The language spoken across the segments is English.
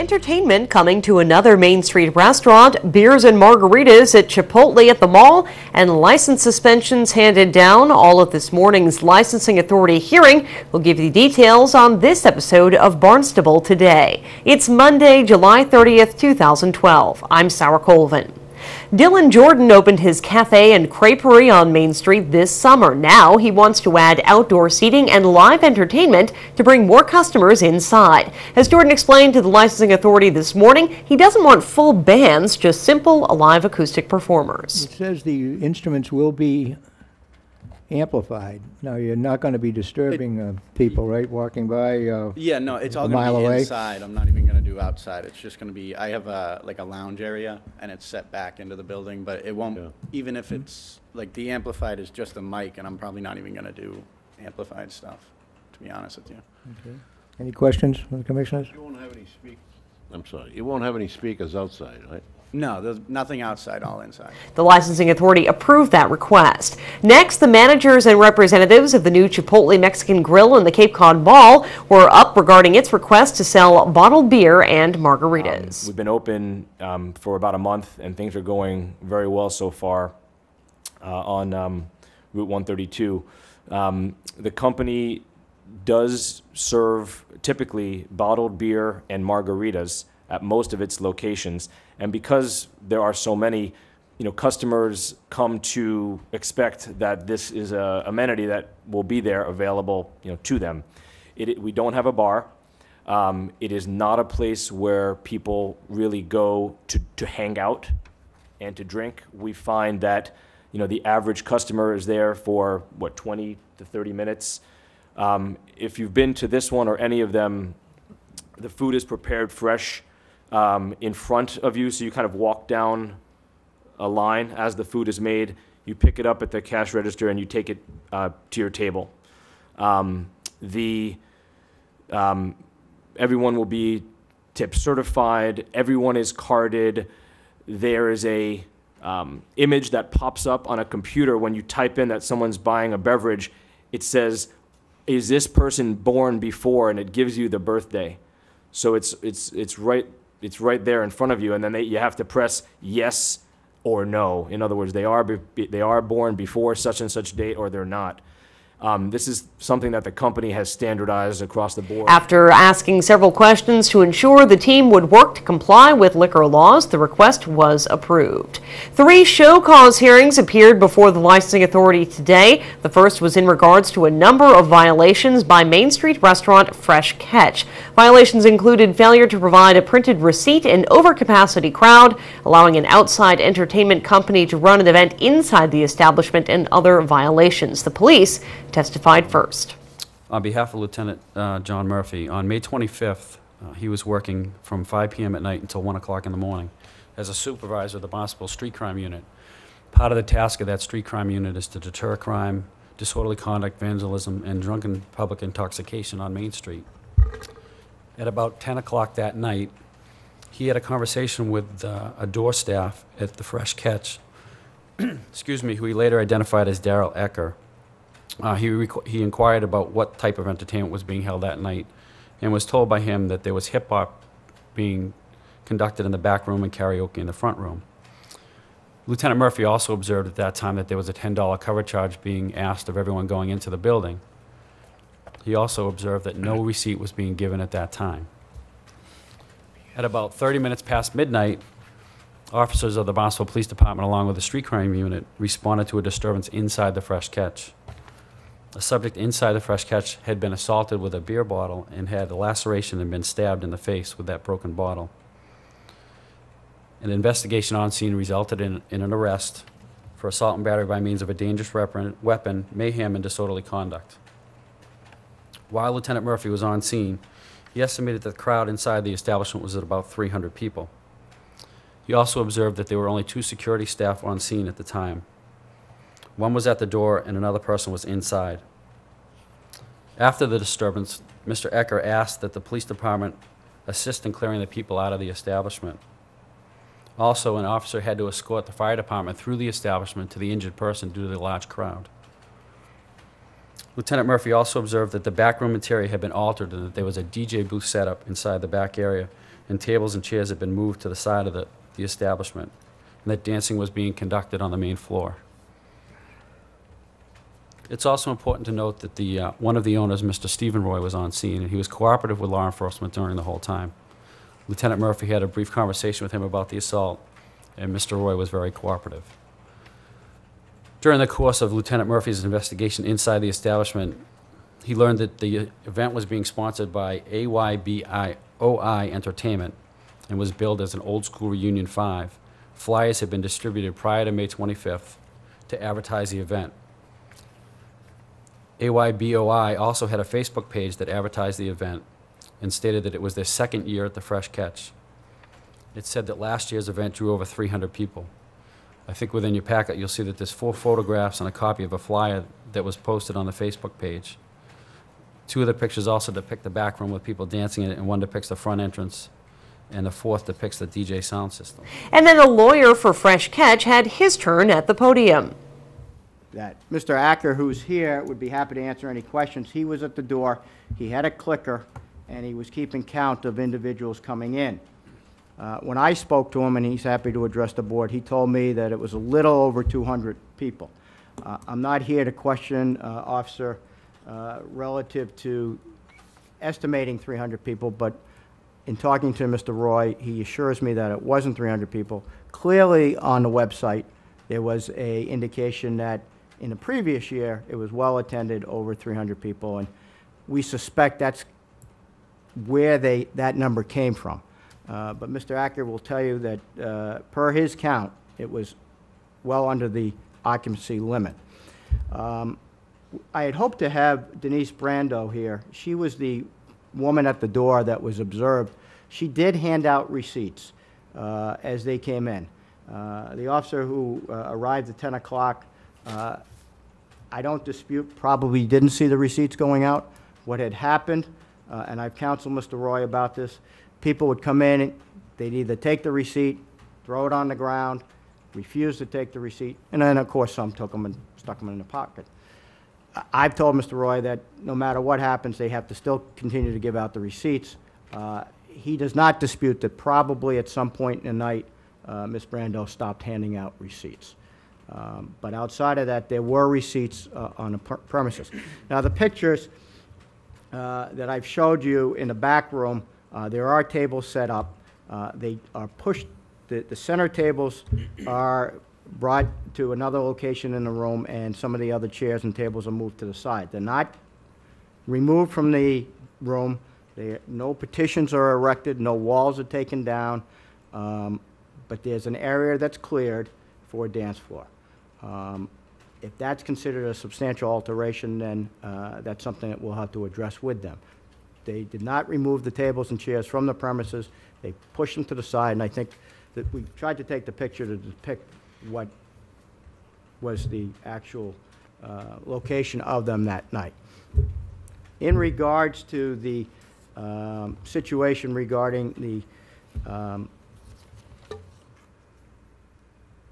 Entertainment coming to another Main Street restaurant, beers and margaritas at Chipotle at the mall, and license suspensions handed down, all at this morning's licensing authority hearing. We'll give you details on this episode of Barnstable Today. It's Monday, July 30th, 2012. I'm Sarah Colvin. Dylan Jordan opened his cafe and creperie on Main Street this summer. Now he wants to add outdoor seating and live entertainment to bring more customers inside. As Jordan explained to the licensing authority this morning, he doesn't want full bands, just simple live acoustic performers. It says the instruments will be amplified. Now, you're not going to be disturbing people, right, walking by yeah, no, it's all a going mile to be away? inside. I'm not even going to do outside. It's just going to be, I have like a lounge area, and it's set back into the building, but it won't, even if it's, like, the amplified is just a mic, and I'm probably not even going to do amplified stuff, to be honest with you. Okay. Any questions from the commissioners? You won't have any you won't have any speakers outside, right? No, there's nothing outside, all inside. The licensing authority approved that request. Next, the managers and representatives of the new Chipotle Mexican Grill in the Cape Cod Mall were up regarding its request to sell bottled beer and margaritas. We've been open for about a month, and things are going very well so far on Route 132. The company does serve typically bottled beer and margaritas at most of its locations, and because there are so many, customers come to expect that this is a amenity that will be there available, to them. We don't have a bar. It is not a place where people really go to hang out and to drink. We find that, the average customer is there for 20 to 30 minutes. If you've been to this one or any of them, the food is prepared fresh in front of you, so you kind of walk down a line as the food is made. You pick it up at the cash register and you take it to your table. Everyone will be tip certified. Everyone is carded. There is a image that pops up on a computer when you type in that someone's buying a beverage. It says, "Is this person born before?" and it gives you the birthday. So it's right there in front of you, and then you have to press yes or no. In other words, they are born before such and such date, or they're not. This is something that the company has standardized across the board. After asking several questions to ensure the team would work to comply with liquor laws, the request was approved. 3 show cause hearings appeared before the licensing authority today. The first was in regards to a number of violations by Main Street restaurant Fresh Catch. Violations included failure to provide a printed receipt, an overcapacity crowd, allowing an outside entertainment company to run an event inside the establishment, and other violations. The police testified first. On behalf of Lieutenant John Murphy, on May 25th, he was working from 5 p.m. at night until 1 o'clock in the morning as a supervisor of the Barnstable Street Crime Unit. Part of the task of that street crime unit is to deter crime, disorderly conduct, vandalism, and drunken public intoxication on Main Street. At about 10 o'clock that night, he had a conversation with a door staff at the Fresh Catch, excuse me, who he later identified as Darryl Ecker. He inquired about what type of entertainment was being held that night and was told by him that there was hip-hop being conducted in the back room and karaoke in the front room. Lieutenant Murphy also observed at that time that there was a $10 cover charge being asked of everyone going into the building. He also observed that no receipt was being given at that time. At about 30 minutes past midnight, officers of the Barnstable Police Department, along with the Street Crime Unit, responded to a disturbance inside the Fresh Catch. A subject inside the Fresh Catch had been assaulted with a beer bottle and had a laceration and been stabbed in the face with that broken bottle. An investigation on scene resulted in an arrest for assault and battery by means of a dangerous weapon, mayhem, and disorderly conduct. While Lieutenant Murphy was on scene, he estimated that the crowd inside the establishment was at about 300 people. He also observed that there were only 2 security staff on scene at the time. One was at the door and another person was inside. After the disturbance, Mr. Ecker asked that the police department assist in clearing the people out of the establishment. Also, an officer had to escort the fire department through the establishment to the injured person due to the large crowd. Lieutenant Murphy also observed that the backroom interior had been altered and that there was a DJ booth set up inside the back area and tables and chairs had been moved to the side of the establishment, and that dancing was being conducted on the main floor. It's also important to note that one of the owners, Mr. Stephen Roy, was on scene, and he was cooperative with law enforcement during the whole time. Lieutenant Murphy had a brief conversation with him about the assault, and Mr. Roy was very cooperative. During the course of Lieutenant Murphy's investigation inside the establishment, he learned that the event was being sponsored by AYBIOI Entertainment and was billed as an old school reunion 5. Flyers had been distributed prior to May 25th to advertise the event. AYBOI also had a Facebook page that advertised the event and stated that it was their second year at the Fresh Catch. It said that last year's event drew over 300 people. I think within your packet you'll see that there's 4 photographs and a copy of a flyer that was posted on the Facebook page. 2 of the pictures also depict the back room with people dancing in it, and 1 depicts the front entrance, and the 4th depicts the DJ sound system. And then the lawyer for Fresh Catch had his turn at the podium. That Mr. Acker, who's here, would be happy to answer any questions. He was at the door, he had a clicker, and he was keeping count of individuals coming in. When I spoke to him, and he's happy to address the board, he told me that it was a little over 200 people. I'm not here to question Officer relative to estimating 300 people, but in talking to Mr. Roy, he assures me that it wasn't 300 people. Clearly on the website, there was an indication that in the previous year, it was well attended, over 300 people, and we suspect that's where that number came from. But Mr. Acker will tell you that per his count, it was well under the occupancy limit. I had hoped to have Denise Brando here. She was the woman at the door that was observed. She did hand out receipts as they came in. The officer who arrived at 10 o'clock, I don't dispute, probably didn't see the receipts going out. What had happened, and I've counseled Mr. Roy about this, people would come in, they'd either take the receipt, throw it on the ground, refuse to take the receipt, and then of course some took them and stuck them in the pocket. I've told Mr. Roy that no matter what happens, they have to still continue to give out the receipts. He does not dispute that probably at some point in the night, Ms. Brando stopped handing out receipts. But outside of that, there were receipts on the premises. Now the pictures that I've showed you in the back room, there are tables set up. They are pushed, the center tables are brought to another location in the room, and some of the other chairs and tables are moved to the side. They're not removed from the room. No petitions are erected, no walls are taken down, but there's an area that's cleared for a dance floor. If that's considered a substantial alteration, then that's something that we'll have to address with them. They did not remove the tables and chairs from the premises. They pushed them to the side, and I think that we tried to take the picture to depict what was the actual location of them that night. In regards to the situation regarding the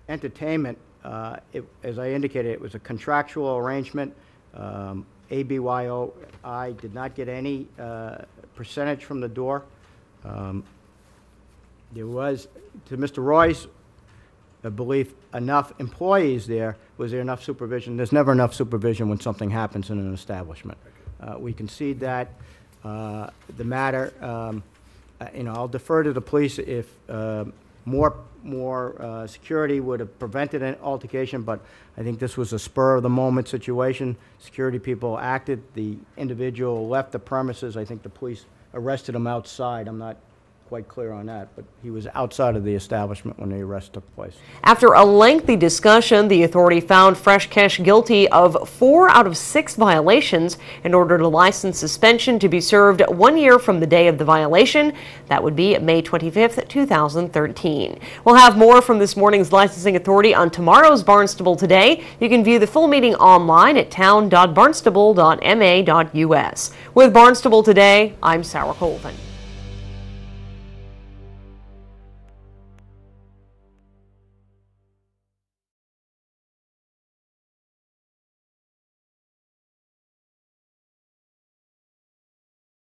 entertainment, as I indicated, it was a contractual arrangement. ABYOI did not get any percentage from the door. There was, to Mr. Roy's belief, enough employees there. Was there enough supervision? There's never enough supervision when something happens in an establishment. We concede that. The matter, I'll defer to the police if more security would have prevented an altercation, but I think this was a spur-of-the-moment situation. Security people acted. The individual left the premises. I think the police arrested him outside. I'm not quite clear on that, but he was outside of the establishment when the arrest took place. After a lengthy discussion, the authority found Fresh Catch guilty of 4 out of 6 violations and ordered a license suspension to be served 1 year from the day of the violation. That would be May 25th, 2013. We'll have more from this morning's licensing authority on tomorrow's Barnstable Today. You can view the full meeting online at town.barnstable.ma.us. With Barnstable Today, I'm Sarah Colvin.